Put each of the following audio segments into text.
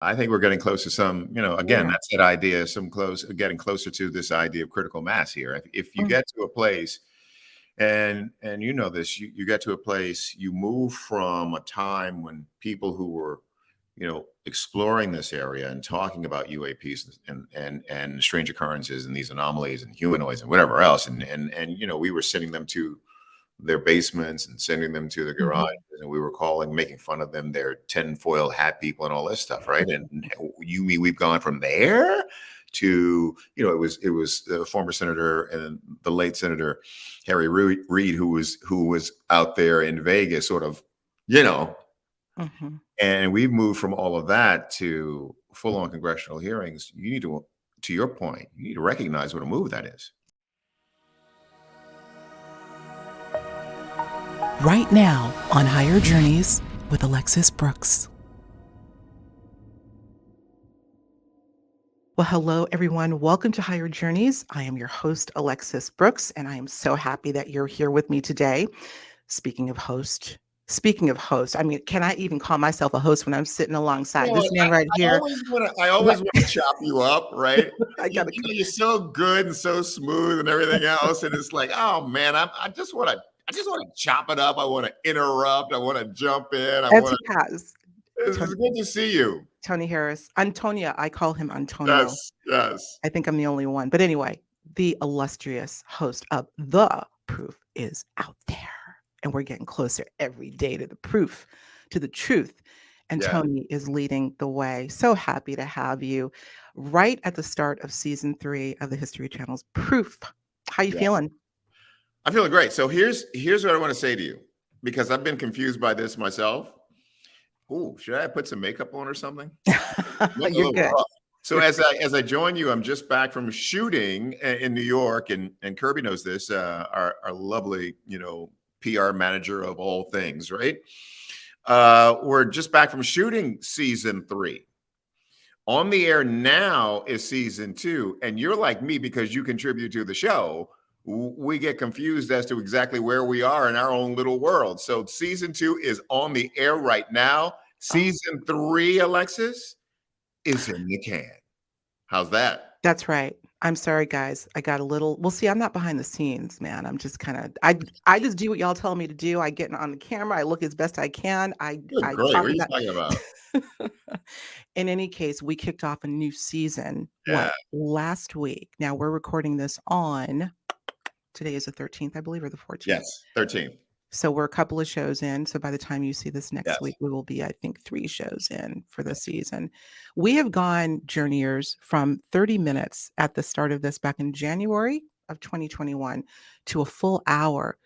I think we're getting close to some, again, Yeah. that's that idea, getting closer to this idea of critical mass here. If you Mm. get to a place, and you know this, you get to a place, you move from a time when people who were, exploring this area and talking about UAPs and strange occurrences and these anomalies and humanoids and whatever else, and we were sending them to their basements and sending them to the garages, Mhm. and we were making fun of them, their tinfoil hat people and all this stuff, right? And you mean we've gone from there to, it was the former senator and the late Senator Harry Reid who was out there in Vegas, sort of, you know, Mhm. and we've moved from all of that to full-on congressional hearings. You need to your point, you need to recognize what a move that is. Right now on Higher Journeys with Alexis Brooks. Well, hello, everyone. Welcome to Higher Journeys. I am your host, Alexis Brooks, and I am so happy that you're here with me today. Speaking of host, I mean, can I even call myself a host when I'm sitting alongside Well, this man right I here? always want to. I Right. always want to chop you up, right? I gotta. You're so good and so smooth and everything else, and it's like, oh man, I just want to. I just want to chop it up. I want to interrupt. I want to jump in. I As want he to. has. It's Tony, good to see you. Tony Harris. Antonia. I call him Antonio. Yes, yes. I think I'm the only one. But anyway, the illustrious host of The Proof is out there. And we're getting closer every day to the proof, to the truth. And Yeah, Tony is leading the way. So happy to have you right at the start of season 3 of the History Channel's Proof. How you yeah. feeling? I'm feeling great. So here's what I want to say to you, because I've been confused by this myself. Ooh, should I put some makeup on or something? Look a You're little good. rough. So You're as I join you, I'm just back from shooting in New York, and Kirby knows this. Our lovely, PR manager of all things, right? We're just back from shooting season 3. On the air now is season 2, and you're like me because you contribute to the show. We get confused as to exactly where we are in our own little world. So season 2 is on the air right now. oh, Season 3, Alexis, is in the can. How's that? that's right. I'm sorry, guys. I got a little. Well, see, I'm not behind the scenes, man. I'm just kind of. I just do what y'all tell me to do. I get on the camera. I look as best I can. I Good I great. talk What are you about. talking about? In any case, we kicked off a new season. Yeah. What, last week? Now we're recording this on. Today is the 13th, I believe, or the 14th. Yes. 13. So we're a couple of shows in. So by the time you see this next Yes. week, we will be, I think, 3 shows in for the season. We have gone, journeyers, from 30 minutes at the start of this back in January of 2021 to a full hour,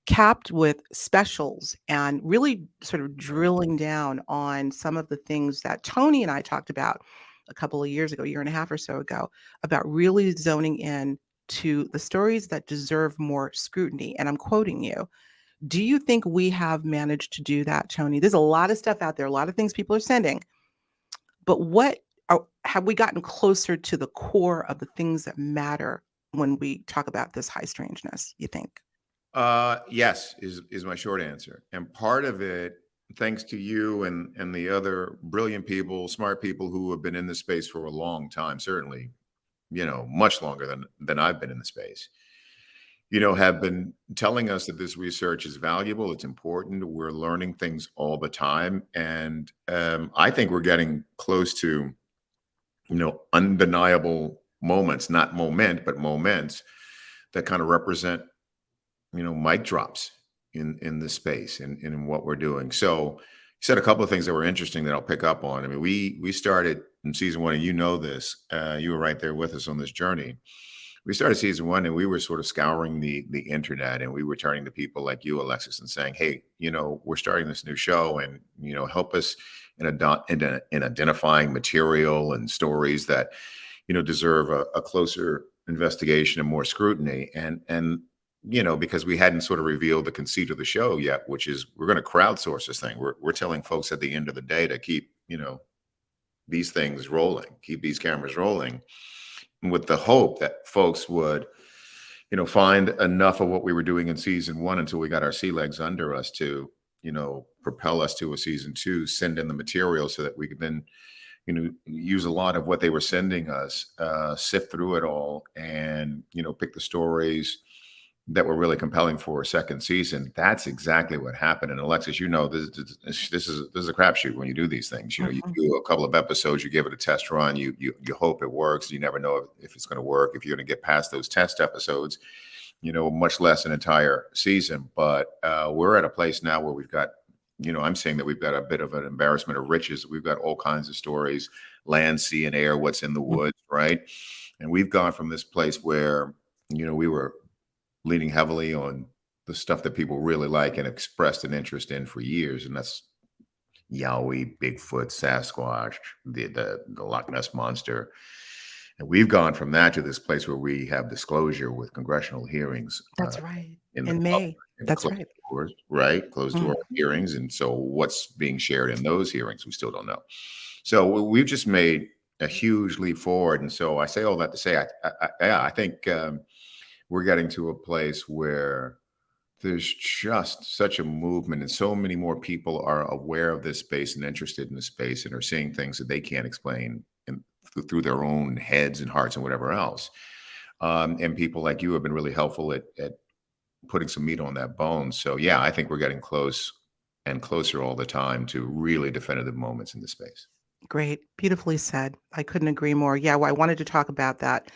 capped with specials and really sort of drilling down on some of the things that Tony and I talked about a couple of years ago, a year and a half or so ago, about really zoning in to the stories that deserve more scrutiny. And I'm quoting you. Do you think we have managed to do that, Tony? There's a lot of stuff out there, a lot of things people are sending, but have we gotten closer to the core of the things that matter when we talk about this high strangeness, you think? Yes, is my short answer. And part of it, thanks to you and the other brilliant people, smart people who have been in this space for a long time, certainly, much longer than I've been in the space, have been telling us that this research is valuable, it's important. We're learning things all the time. And I think we're getting close to, undeniable moments, not but moments that kind of represent, mic drops in this space and in what we're doing. So you said a couple of things that were interesting that I'll pick up on. I mean, we started in season 1, and this, you were right there with us on this journey. We started season 1, and we were sort of scouring the internet, and we were turning to people like you, Alexis, and saying, hey, we're starting this new show, and help us in identifying material and stories that deserve a closer investigation and more scrutiny. And because we hadn't sort of revealed the conceit of the show yet, which is we're going to crowdsource this thing. We're telling folks at the end of the day to keep these things rolling, keep these cameras rolling, with the hope that folks would find enough of what we were doing in season 1 until we got our sea legs under us to propel us to a season 2, send in the material so that we could then use a lot of what they were sending us, sift through it all, and pick the stories that were really compelling for a second season. That's exactly what happened. And Alexis, this is a crapshoot when you do these things. You Mhm. do a couple of episodes, you give it a test run, you hope it works. You never know if it's going to work, if you're going to get past those test episodes. Much less an entire season. But we're at a place now where we've got, I'm saying that we've got a bit of an embarrassment of riches. We've got all kinds of stories, land, sea, and air, what's in the woods, right? And we've gone from this place where, we were leaning heavily on the stuff that people really like and expressed an interest in for years. And that's Yowie, Bigfoot, Sasquatch, the Loch Ness Monster. And we've gone from that to this place where we have disclosure with congressional hearings That's right. in the In public, May. in the That's closed right. doors, right? Closed door Mhm. hearings. And so what's being shared in those hearings, we still don't know. So we've just made a huge leap forward. And so I say all that to say, I think we're getting to a place where there's just such a movement, and so many more people are aware of this space and interested in the space and are seeing things that they can't explain through their own heads and hearts and whatever else. And people like you have been really helpful at putting some meat on that bone. So yeah, I think we're getting close and closer all the time to really definitive moments in the space. Great. Beautifully said. I couldn't agree more. Yeah, well, I wanted to talk about that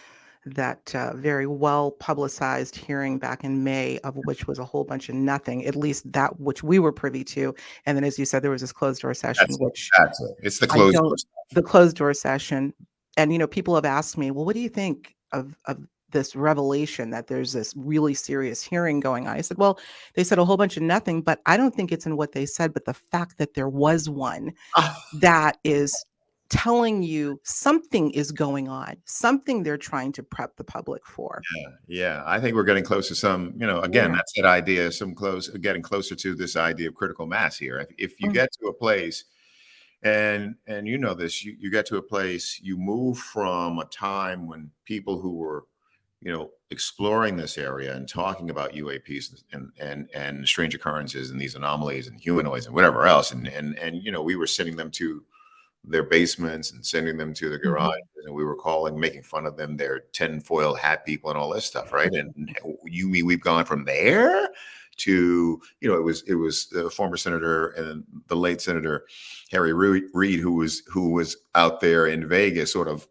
very well publicized hearing back in May, of which was a whole bunch of nothing, at least that which we were privy to. And then, as you said, there was this closed door session, That's it. which That's it. It's the I closed don't, door stuff. the closed door session. And, people have asked me, well, what do you think of this revelation that there's this really serious hearing going on? I said, well, they said a whole bunch of nothing, but I don't think it's in what they said, but the fact that there was one that is telling you something is going on, something they're trying to prep the public for. Yeah, I think we're getting close to some, again, Yeah. that's that idea, getting closer to this idea of critical mass here. If you Mm. get to a place, and this, you get to a place, you move from a time when people who were, exploring this area and talking about UAPs and strange occurrences and these anomalies and humanoids and whatever else, and we were sending them to their basements and sending them to the garages, and we were making fun of them, their tinfoil hat people and all this stuff, right? And you mean we've gone from there to, it was the former senator and the late Senator Harry Reid who was out there in Vegas, sort of,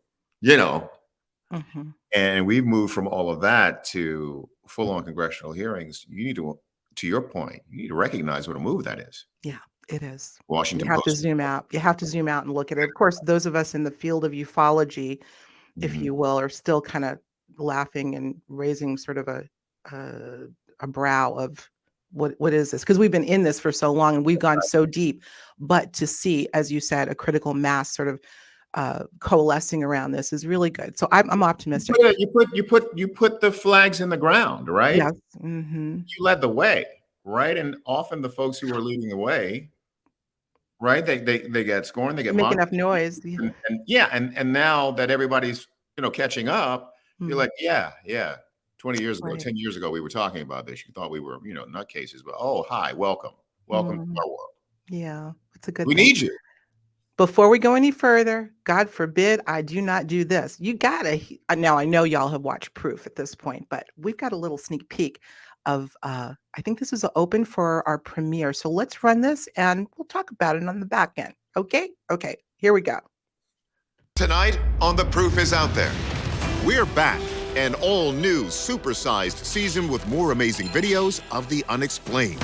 Mhm. and we've moved from all of that to full-on congressional hearings. You need to your point, you need to recognize what a move that is. Yeah, it is. You Washington have to Post. zoom out. You have to zoom out and look at it. Of course, those of us in the field of ufology, if Mhm. you will, are still kind of laughing and raising sort of a brow of what is this? Because we've been in this for so long and we've gone so deep. But to see, as you said, a critical mass sort of coalescing around this is really good. So I'm optimistic. You put the flags in the ground, right? Yes. Hmm. You led the way, right? And often the folks who are leading the way, right? They get scorned, they You get make mocked, enough noise. Yeah. and now that everybody's catching up, you're Mhm. like, yeah. 20 years ago, Right. 10 years ago, we were talking about this. You thought we were, nutcases, but oh, hi, welcome to Mhm. our world. Yeah, it's a good We thing. need you. Before we go any further, God forbid I do not do this. You gotta now I know y'all have watched Proof at this point, but we've got a little sneak peek of I think this is open for our premiere. So let's run this and we'll talk about it on the back end. Okay? Okay, here we go. Tonight on The Proof is Out There. We're back, an all-new, supersized season with more amazing videos of the unexplained.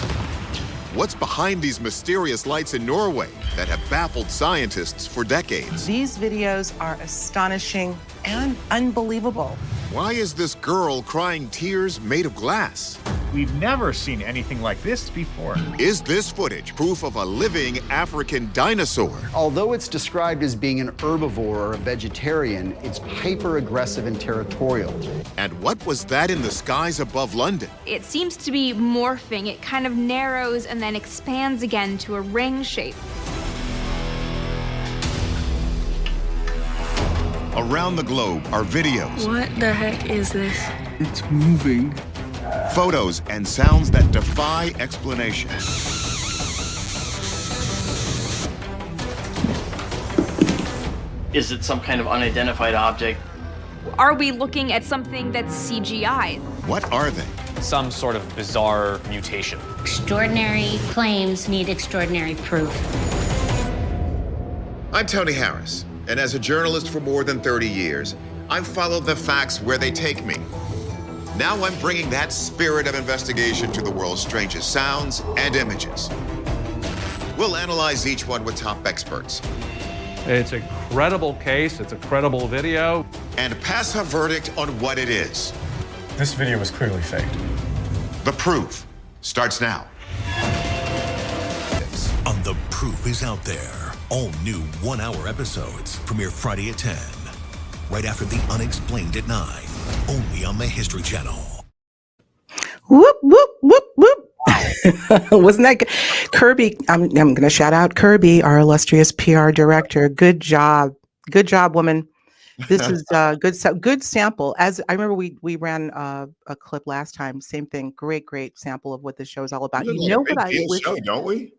What's behind these mysterious lights in Norway that have baffled scientists for decades? These videos are astonishing and unbelievable. Why is this girl crying tears made of glass? We've never seen anything like this before. Is this footage proof of a living African dinosaur? Although it's described as being an herbivore or a vegetarian, it's hyper-aggressive and territorial. And what was that in the skies above London? It seems to be morphing. It kind of narrows and then expands again to a ring shape. Around the globe are videos, What the heck is this? It's moving. photos, and sounds that defy explanation. Is it some kind of unidentified object? Are we looking at something that's CGI? What are they? Some sort of bizarre mutation. Extraordinary claims need extraordinary proof. I'm Tony Harris, and as a journalist for more than 30 years, I've followed the facts where they take me. Now I'm bringing that spirit of investigation to the world's strangest sounds and images. We'll analyze each one with top experts. It's a credible case, it's a credible video. And pass a verdict on what it is. This video was clearly faked. The Proof starts now. On The Proof is Out There. All new 1-hour episodes premiere Friday at 10. Right after The Unexplained at 9. Only on the History Channel. Whoop, whoop, whoop, whoop. Wasn't that good? Kirby, I'm going to shout out Kirby, our illustrious PR director. Good job. Good job, woman. This is good sample. As I remember, we ran a clip last time. Same thing. Great sample of what the show is all about. You know what I wish, don't we?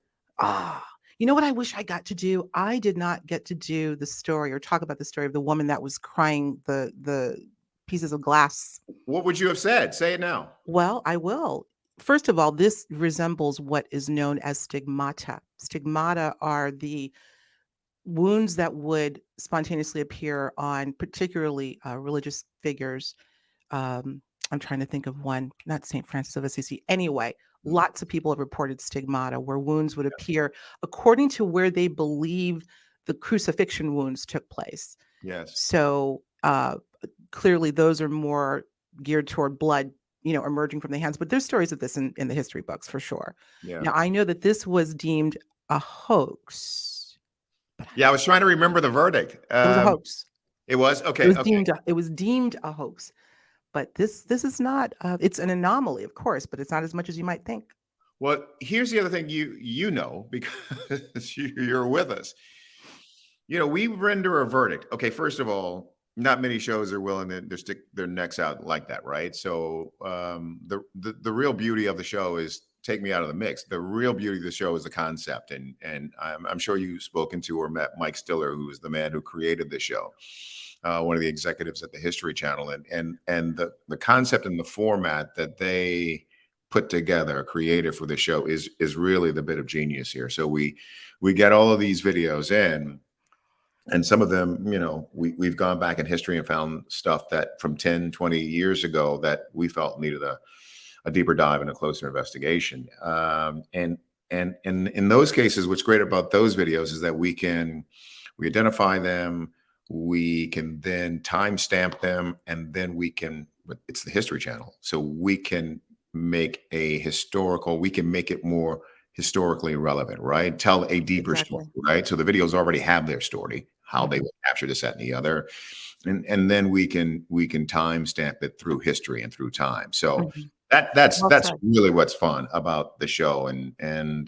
You know what I wish I got to do? I did not get to do the story or talk about the story of the woman that was crying the pieces of glass. What would you have said? Say it now. Well, I will. First of all, this resembles what is known as stigmata. Stigmata are the wounds that would spontaneously appear on particularly religious figures. I'm trying to think of one, not St. Francis of Assisi. Anyway, lots of people have reported stigmata where wounds would appear according to where they believe the crucifixion wounds took place. Yes. So clearly those are more geared toward blood, emerging from the hands. But there's stories of this in the history books for sure. Yeah. Now, I know that this was deemed a hoax. Yeah, I was trying to remember the verdict. It was a hoax. It was? Okay. It was deemed a hoax. But this is not, it's an anomaly, of course, but it's not as much as you might think. Well, here's the other thing you know, because you're with us. We render a verdict. Okay, first of all, not many shows are willing to stick their necks out like that, right? So the real beauty of the show is take me out of the mix. The real beauty of the show is the concept, and I'm sure you've spoken to or met Mike Stiller, who is the man who created the show. One of the executives at the History Channel, and the concept and the format that they put together, created for the show, is really the bit of genius here. So we get all of these videos in, and some of them, we've gone back in history and found stuff that from 10, 20 years ago that we felt needed a deeper dive and a closer investigation. And in those cases, what's great about those videos is that we identify them. We can then timestamp them, and then it's the History Channel. So we can make we can make it more historically relevant, right? Tell a deeper story, right? So the videos already have their story, how they would capture this, that, and the other. And then we can timestamp it through history and through time. So that's really what's fun about the show. And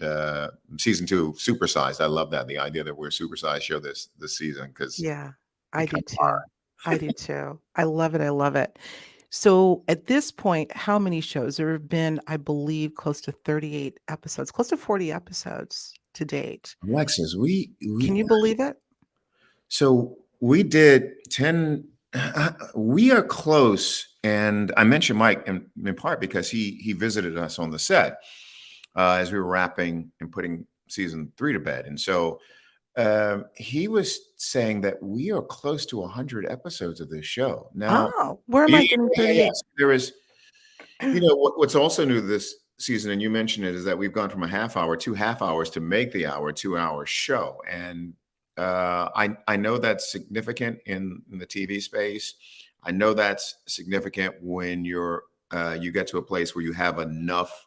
season 2, supersized. I love that. The idea that we're a supersized show this season, because I do too. I do too. I love it. So at this point, how many shows? There have been, I believe, close to 38 episodes, close to 40 episodes to date. Alexis, can you believe it? So we did 10. We are close. And I mentioned Mike in part because he visited us on the set as we were wrapping and putting season 3 to bed. And so he was saying that we are close to 100 episodes of this show. Now, where am I getting 38? Yes, there is, what's also new this season, and you mentioned it, is that we've gone from a half hour, 2 half hours to make the 2-hour show. And I know that's significant in the TV space. I know that's significant when you get to a place where you have enough.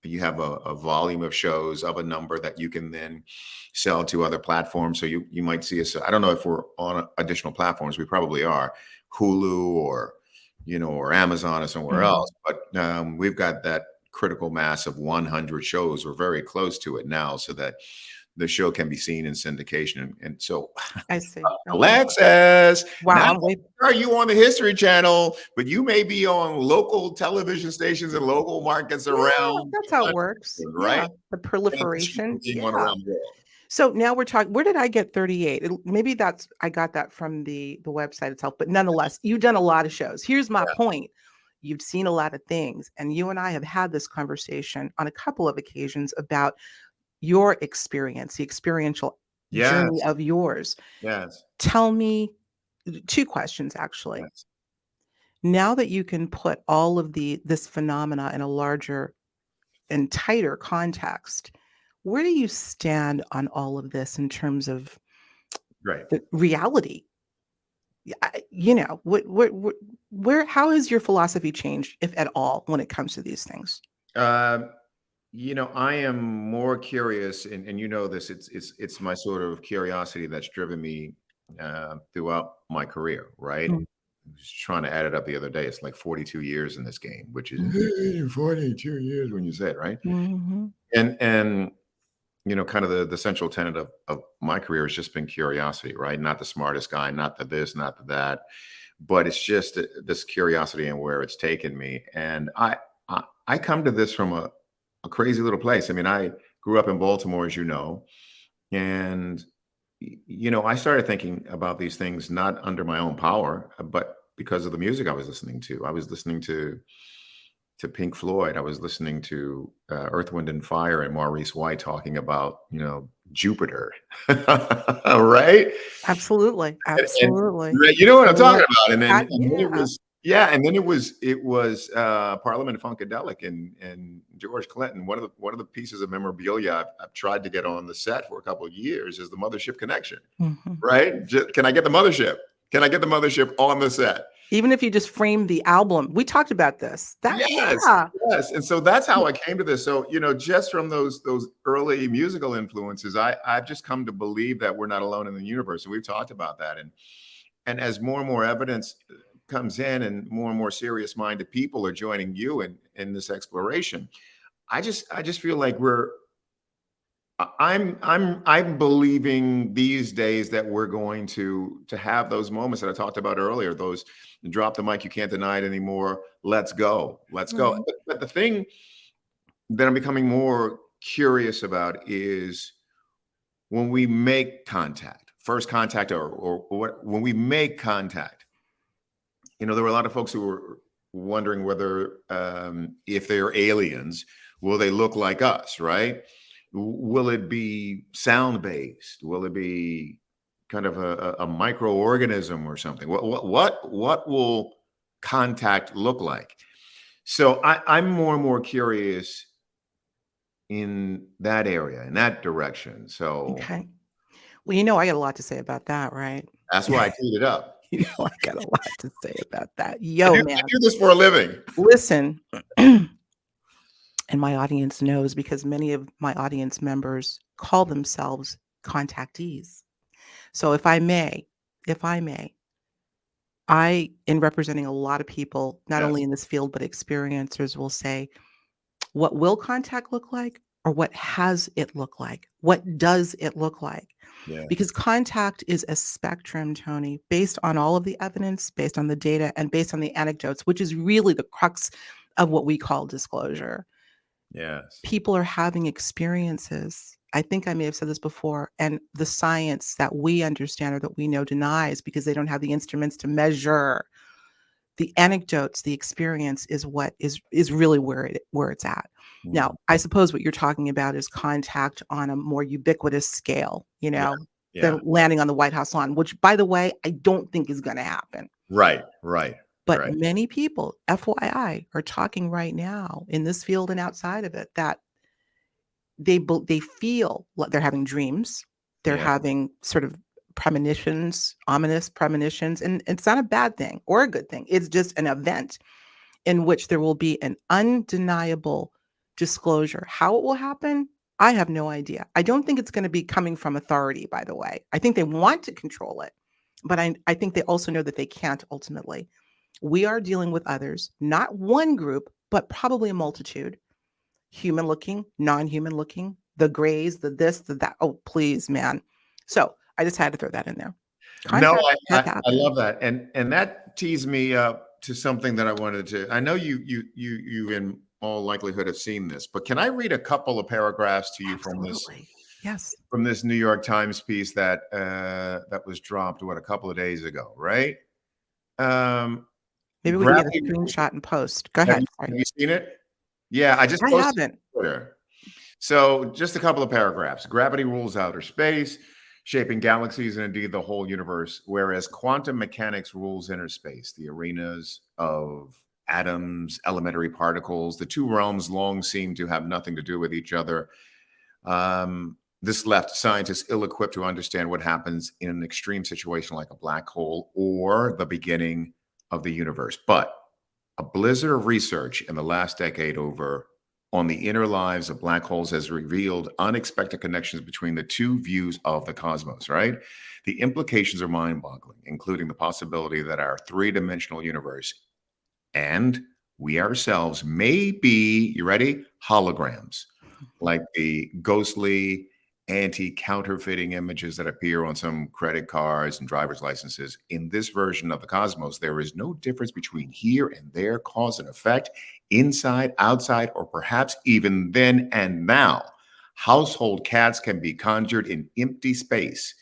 You have a volume of shows of a number that you can then sell to other platforms. So you might see us. I don't know if we're on additional platforms. We probably are, Hulu or Amazon or somewhere else. But we've got that critical mass of 100 shows. We're very close to it now, so that the show can be seen in syndication. And so I see. Alexis, wow. Are you on the History Channel, but you may be on local television stations in local markets around. That's how it works. Right. The proliferation. Around the world. So now we're talking, where did I get 38? Maybe I got that from the website itself, but nonetheless, you've done a lot of shows. Here's my point. You've seen a lot of things, and you and I have had this conversation on a couple of occasions about your experience, the experiential journey Yes. of yours. Yes. Tell me 2 questions, actually. Yes. Now that you can put all of this phenomena in a larger and tighter context, where do you stand on all of this in terms of Right. the reality? How has your philosophy changed, if at all, when it comes to these things? Um, I am more curious, and you know this. It's my sort of curiosity that's driven me throughout my career. Right. Mm. I was trying to add it up the other day. It's like 42 years in this game, which is 42 years when you say it, right? Mhm. And kind of the central tenet of my career has just been curiosity, right? Not the smartest guy, not the this, not the that, but it's just this curiosity and where it's taken me. And I come to this from a crazy little place. I mean, I grew up in Baltimore, as you know, and I started thinking about these things not under my own power, but because of the music I was listening to. I was listening to Pink Floyd. I was listening to Earth, Wind, and Fire and Maurice White talking about, Jupiter, right? Absolutely, absolutely. Right, you know what I'm talking What about. And then, that and then it yeah. was, yeah, and then it was Parliament Funkadelic and George Clinton. One of the pieces of memorabilia I've tried to get on the set for a couple of years is the Mothership Connection, Mhm. right? Can I get the Mothership? Can I get the Mothership on the set? Even if you just frame the album. We talked about this. Yes, Yeah. yes, and so that's how I came to this. So, just from those early musical influences, I've just come to believe that we're not alone in the universe, and we've talked about that. And as more and more evidence comes in, and more serious-minded people are joining you in this exploration, I just feel like I'm believing these days that we're going to have those moments that I talked about earlier, those drop the mic, you can't deny it anymore. Let's go. Let's go. Mhm. But the thing that I'm becoming more curious about is when we make contact, first contact, or when we make contact. There were a lot of folks who were wondering whether if they're aliens, will they look like us, right? Will it be sound based? Will it be kind of a microorganism or something? What will contact look like? So I'm more and more curious in that area, in that direction. So Okay. Well, I got a lot to say about that, right? that's why I teed it up. I got a lot to say about that. I Yo, do, man. I do this for a living. Listen, and my audience knows because many of my audience members call themselves contactees. So if I may, in representing a lot of people, not Yes. only in this field, but experiencers, will say, what will contact look like, or what has it look like? What does it look like? Yeah. Because contact is a spectrum, Tony, based on all of the evidence, based on the data, and based on the anecdotes, which is really the crux of what we call disclosure. Yes. People are having experiences. I think I may have said this before, and the science that we understand or that we know denies because they don't have the instruments to measure. The anecdotes, the experience is what is really where it's at. Now, I suppose what you're talking about is contact on a more ubiquitous scale, Yeah. than landing on the White House lawn, which, by the way, I don't think is going to happen. Right. But many people, FYI, are talking right now in this field and outside of it that they feel like they're having dreams. They're Yeah. having sort of premonitions, ominous premonitions, and it's not a bad thing or a good thing. It's just an event in which there will be an undeniable disclosure. How it will happen, I have no idea. I don't think it's going to be coming from authority, by the way. I think they want to control it, but I think they also know that they can't ultimately. We are dealing with others, not one group, but probably a multitude. Human looking, non-human looking, the grays, the this, the that. Oh, please, man. So I just had to throw that in there. No, Contact has I happened. love that, and that tees me up to something that I wanted to. I know you in all likelihood have seen this, but can I read a couple of paragraphs to you from this Absolutely. Yes. from this New York Times piece that that was dropped a couple of days ago, right? Maybe we can get a screenshot and post. Go ahead. Have you seen it? Yeah, I just I posted haven't. it on Twitter. So just a couple of paragraphs. Gravity rules outer space, shaping galaxies and indeed the whole universe, whereas quantum mechanics rules inner space, the arenas of atoms, elementary particles. The two realms long seem to have nothing to do with each other. This left scientists ill-equipped to understand what happens in an extreme situation like a black hole or the beginning of the universe. But a blizzard of research in the last decade on the inner lives of black holes has revealed unexpected connections between the two views of the cosmos, right? The implications are mind-boggling, including the possibility that our three-dimensional universe and we ourselves may be, you ready? Holograms, like the ghostly anti-counterfeiting images that appear on some credit cards and driver's licenses. In this version of the cosmos, there is no difference between here and there, cause and effect, inside, outside, or perhaps even then and now. Household cats can be conjured in empty space.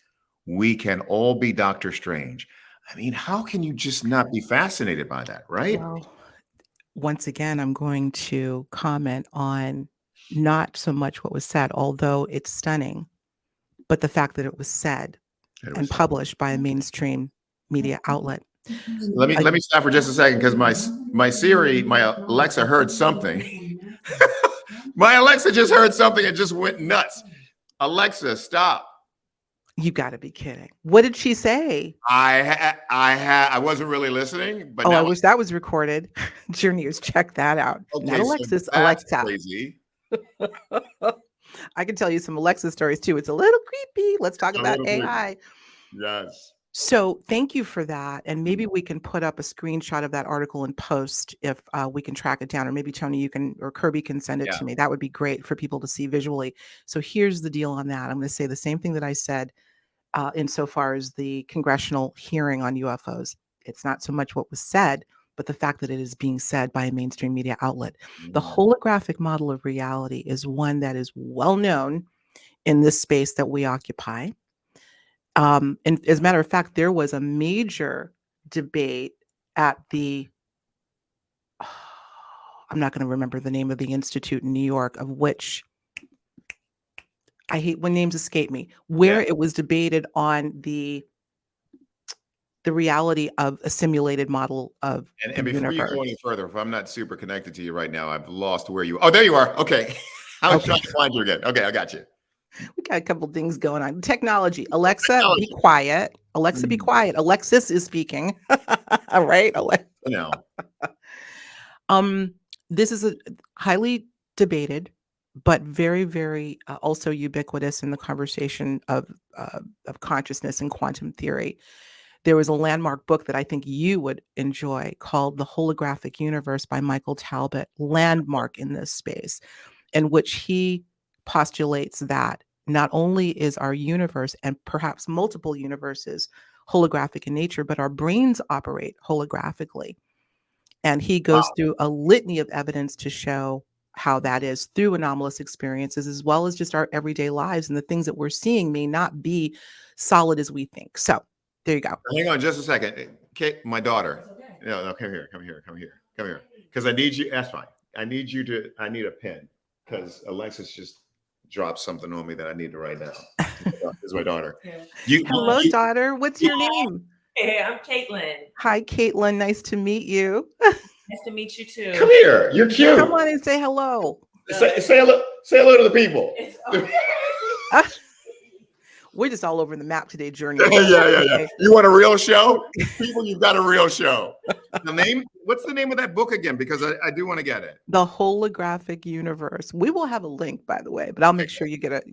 We can all be Doctor Strange. I mean, how can you just not be fascinated by that, right? Well, once again, I'm going to comment on not so much what was said, although it's stunning, but the fact that it was said and published by a mainstream media outlet. Let me stop for just a second because my Siri, my Alexa heard something. My Alexa just heard something and just went nuts. Alexa, stop. You got to be kidding. What did she say? I wasn't really listening, but I wish that was recorded. Journeyers, check that out. Okay, not Alexis, so Alexa. Crazy. I can tell you some Alexa stories too. It's a little creepy. Let's talk about AI. Yes. So thank you for that. And maybe we can put up a screenshot of that article and post if we can track it down, or maybe Tony, you can, or Kirby can send it to me. That would be great for people to see visually. So here's the deal on that. I'm going to say the same thing that I said insofar as the congressional hearing on UFOs. It's not so much what was said, but the fact that it is being said by a mainstream media outlet. The holographic model of reality is one that is well known in this space that we occupy. And as a matter of fact, there was a major debate at the, I'm not going to remember the name of the institute in New York, of which I hate when names escape me, where it was debated on the reality of a simulated model of and before you go any further, if I'm not super connected to you right now, I've lost where you. Oh, there you are. Okay, I was trying to find you again. Okay, I got you. We got a couple things going on. Technology. Alexa, be quiet. Alexa, be quiet. Alexis is speaking. All right, Alexa. No. This is a highly debated, but very, very also ubiquitous in the conversation of consciousness and quantum theory. There was a landmark book that I think you would enjoy called The Holographic Universe by Michael Talbot, landmark in this space, in which he postulates that not only is our universe and perhaps multiple universes holographic in nature, but our brains operate holographically. And he goes through a litany of evidence to show how that is through anomalous experiences, as well as just our everyday lives. And the things that we're seeing may not be solid as we think. So there you go. Hang on just a second. Kate, my daughter. No, come here. Because I need you. That's fine. I need a pen because Alexis just dropped something on me that I need to write down. This is my daughter. Hello, daughter. What's your name? Hey, I'm Caitlin. Hi, Caitlin. Nice to meet you. Nice to meet you too. Come here. You're cute. Come on and say hello. Say hello to the people. We're just all over the map today, Journey. Yeah. You want a real show? People, you've got a real show. What's the name of that book again? Because I do want to get it. The Holographic Universe. We will have a link, by the way, but I'll make sure you get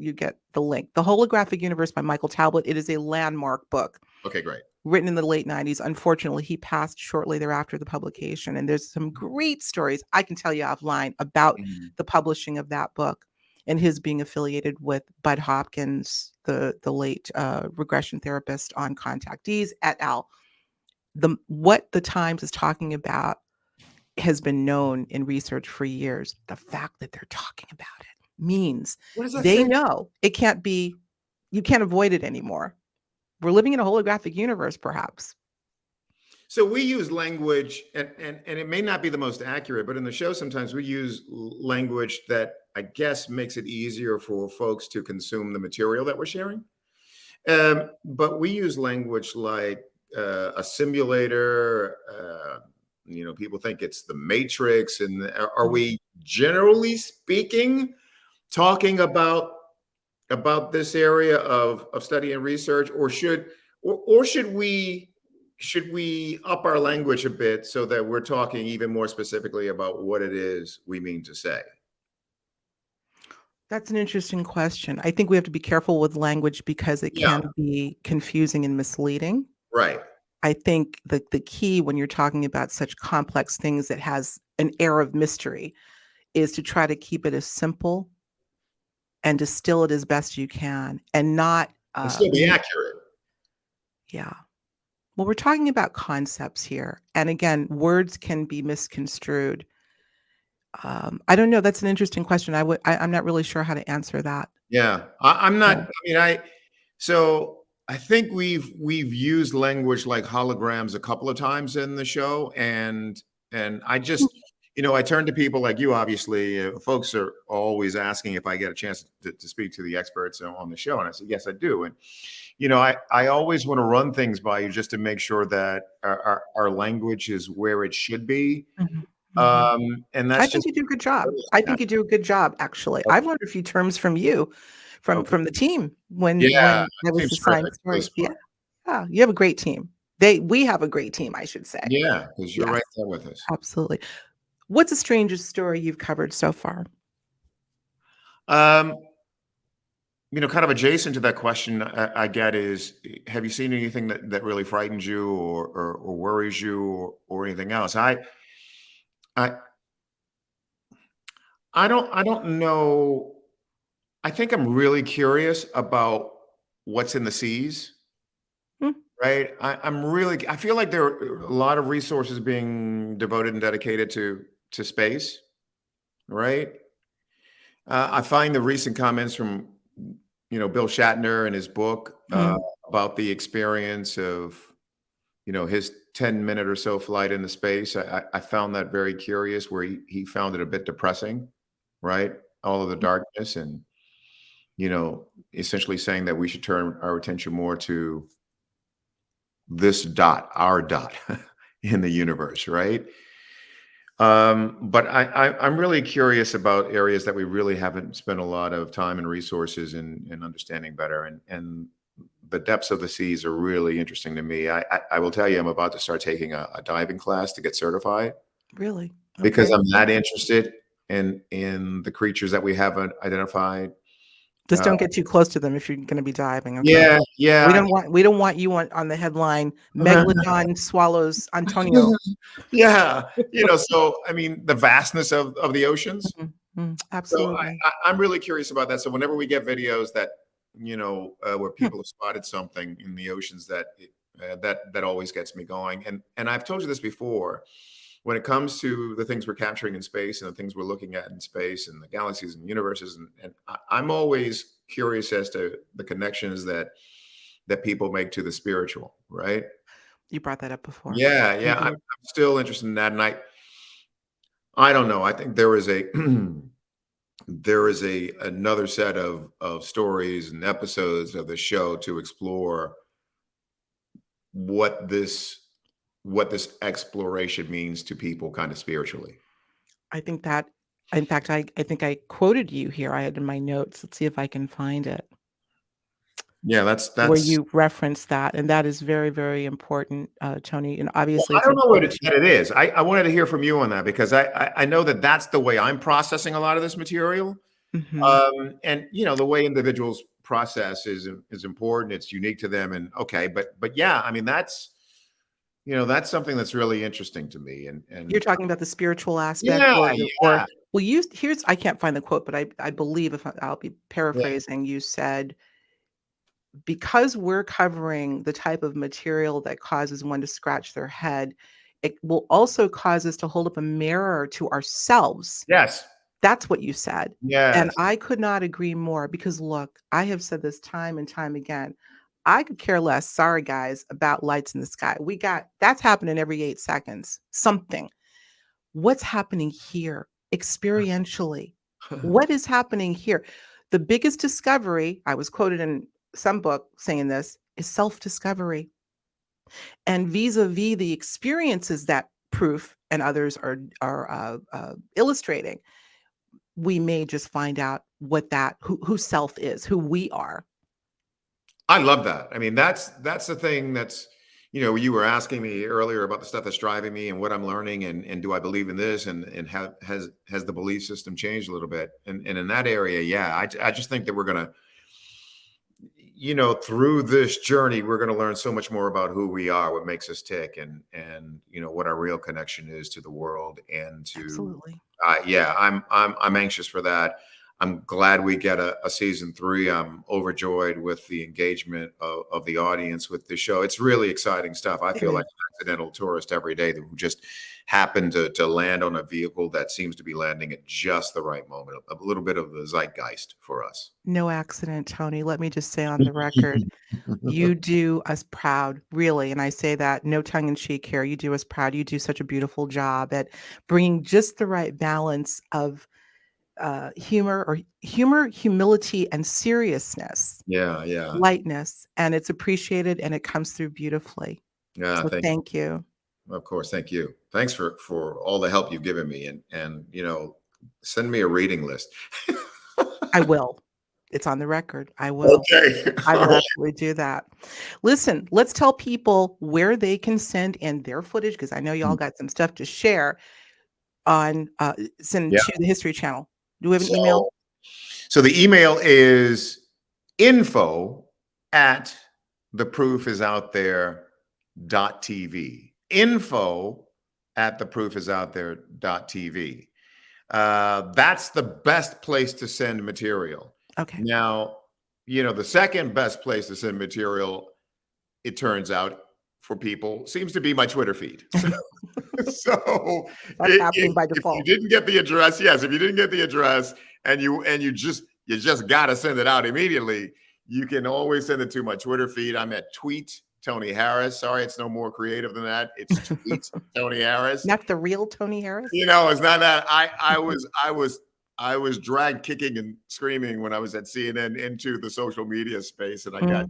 the link. The Holographic Universe by Michael Talbot. It is a landmark book. Okay, great. Written in the late 90s. Unfortunately, he passed shortly thereafter the publication. And there's some great stories I can tell you offline about the publishing of that book and his being affiliated with Bud Hopkins, the late regression therapist on Contactees et al. What the Times is talking about has been known in research for years. The fact that they're talking about it means. What does that They say? know it can't be, you can't avoid it anymore. We're living in a holographic universe, perhaps. So we use language, and it may not be the most accurate, but in the show sometimes we use language that I guess makes it easier for folks to consume the material that we're sharing. But we use language like a simulator. People think it's the Matrix, and are we generally speaking talking about this area of study and research, or should we up our language a bit so that we're talking even more specifically about what it is we mean to say? That's an interesting question. I think we have to be careful with language because it Yeah, can be confusing and misleading. right. I think the key when you're talking about such complex things that has an air of mystery is to try to keep it as simple and distill it as best you can and not And still be accurate. yeah. Well, we're talking about concepts here. And again, words can be misconstrued. I don't know. That's an interesting question. I'm not really sure how to answer that. Yeah, I'm not. Yeah. I mean, so I think we've used language like holograms a couple of times in the show, and I just, I turn to people like you. Obviously, folks are always asking if I get a chance to speak to the experts on the show, and I said yes, I do. And I always want to run things by you just to make sure that our language is where it should be. Mhm. Mhm. And I that's think just you do a good job. I think you do a good job, actually. I've learned a few terms from you, okay. from the team when Yeah, I was seems assigned terrific. Really stories. Yeah, smart. yeah, you have a great team. We have a great team, I should say. Yeah, because you're Yes, right there with us. absolutely. What's the strangest story you've covered so far? Um, kind of adjacent to that question I get is, have you seen anything that really frightens you or worries you or anything else? I I don't know. I think I'm really curious about what's in the seas, Hmm, right? I feel like there are a lot of resources being devoted and dedicated to space, right? I find the recent comments from Bill Shatner in his book hmm. about the experience of his 10-minute or so flight into space. I found that very curious, where he found it a bit depressing, right? All of the darkness, and essentially saying that we should turn our attention more to this dot, our dot in the universe, right? But I'm really curious about areas that we really haven't spent a lot of time and resources in understanding better, and the depths of the seas are really interesting to me. I will tell you, I'm about to start taking a diving class to get certified Really? because Okay. I'm that interested in the creatures that we haven't identified. Just Uh, don't get too close to them if you're going to be diving. Okay. yeah, yeah. We don't want you on the headline. Megalodon swallows Antonio. Yeah, so I mean, the vastness of the oceans. Mhm, mhm, So absolutely. I'm really curious about that. So whenever we get videos that where Hmm, people have spotted something in the oceans, that always gets me going. And I've told you this before. When it comes to the things we're capturing in space and the things we're looking at in space and the galaxies and universes, and I'm always curious as to the connections that people make to the spiritual, right? You brought that up before. Yeah, yeah. I'm Mhm. still interested in that, and I don't know. I think there is a there is a another set of stories and episodes of the show to explore what this what this exploration means to people kind of spiritually. I think that, in fact, I think I quoted you here. I had in my notes. Let's see if I can find it. Yeah, that's Where that's you reference that, and that is very, very important, Tony, and well, obviously I it's don't know what important it, to that you. it is. I wanted to hear from you on that because I know that that's the way I'm processing a lot of this material. Mhm. And the way individuals process is important. It's unique to them, and okay, but yeah, I mean that's something that's really interesting to me. You're And talking about the spiritual aspect yeah, or yeah, well, you here's I can't find the quote, but I believe if I'll be yeah. paraphrasing, you said, "Because we're covering the type of material that causes one to scratch their head, it will also cause us to hold up a mirror to ourselves Yes, That's what you said. And Yes. I could not agree more because look, I have said this time and time again. I could care less, sorry guys, about lights in the sky. That's happening every 8 seconds. Something. What's happening here experientially? What is happening here? The biggest discovery, I was quoted in some book saying this, is self-discovery. And vis-a-vis the experiences that proof and others are illustrating, we may just find out who self is, who we are. I love that. I mean, that's the thing that's, you were asking me earlier about the stuff that's driving me and what I'm learning and do I believe in this and has the belief system changed a little bit? And in that area, yeah, I just think that we're going to, through this journey, we're going to learn so much more about who we are, what makes us tick and what our real connection is to the world and to, absolutely. Yeah, I'm anxious for that. I'm glad we get a season 3. I'm overjoyed with the engagement of the audience with the show. It's really exciting stuff. I feel like an accidental tourist every day who just happened to land on a vehicle that seems to be landing at just the right moment, a little bit of the zeitgeist for us. No accident, Tony. Let me just say on the record, you do us proud, really. And I say that no tongue in cheek here. You do us proud. You do such a beautiful job at bringing just the right balance of humor, humility, and seriousness. Yeah. Lightness, and it's appreciated, and it comes through beautifully. Yeah, so thank you. Of course, thank you. Thanks for all the help you've given me, and send me a reading list. I will. It's on the record. I will. Okay. I will absolutely do that. Listen, let's tell people where they can send in their footage because I know y'all got some stuff to share on send to the History Channel. Do we have an email? So the email is info@theproofisouthere.tv. info@theproofisouthere.tv. That's the best place to send material. Okay. Now, the second best place to send material, it turns out, for people seems to be my Twitter feed. So that's happening by default. If you didn't get the address, if you didn't get the address and you just got to send it out immediately, you can always send it to my Twitter feed. I'm at Tweet Tony Harris. Sorry, it's no more creative than that. It's Tweet Tony Harris. Not the real Tony Harris. It's not that. I was dragged kicking and screaming when I was at CNN into the social media space, and I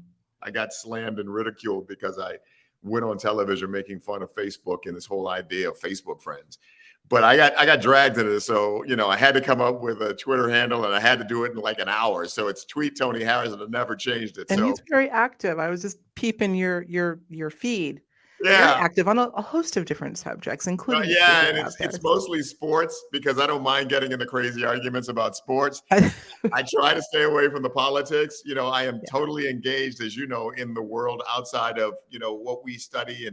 got slammed and ridiculed because I went on television making fun of Facebook and this whole idea of Facebook friends. But I got dragged into this, so I had to come up with a Twitter handle, and I had to do it in like an hour. So it's Tweet Tony Harris, and I never changed it. And so he's very active. I was just peeping your feed. Yeah, very active on a host of different subjects, including and it's mostly sports because I don't mind getting into crazy arguments about sports. I try to stay away from the politics. I am totally engaged, as you know, in the world outside of what we study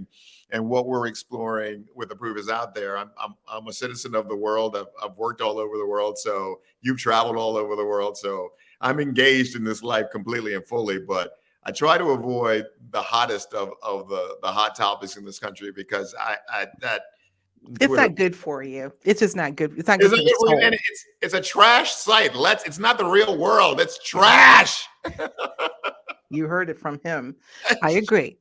and what we're exploring with The Proof Is Out There. I'm a citizen of the world. I've worked all over the world, so you've traveled all over the world, so I'm engaged in this life completely and fully. But I try to avoid the hottest of the hot topics in this country because it's not good for you. It's just not good. It's not good for the soul. It's a trash site. It's not the real world. It's trash. You heard it from him. I agree.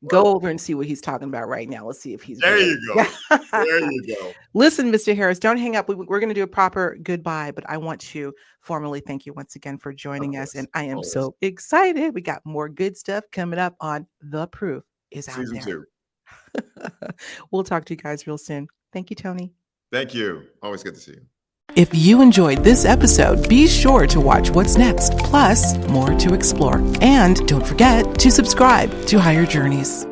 Go over and see what he's talking about right now. Let's see if he's there. You go. There you go. Listen, Mr. Harris, don't hang up. We're going to do a proper goodbye, but I want to formally thank you once again for joining us. And I am so excited. We got more good stuff coming up on The Proof Is Out There. Season 2. We'll talk to you guys real soon. Thank you, Tony. Thank you. Always good to see you. If you enjoyed this episode, be sure to watch what's next, plus more to explore. And don't forget to subscribe to Higher Journeys.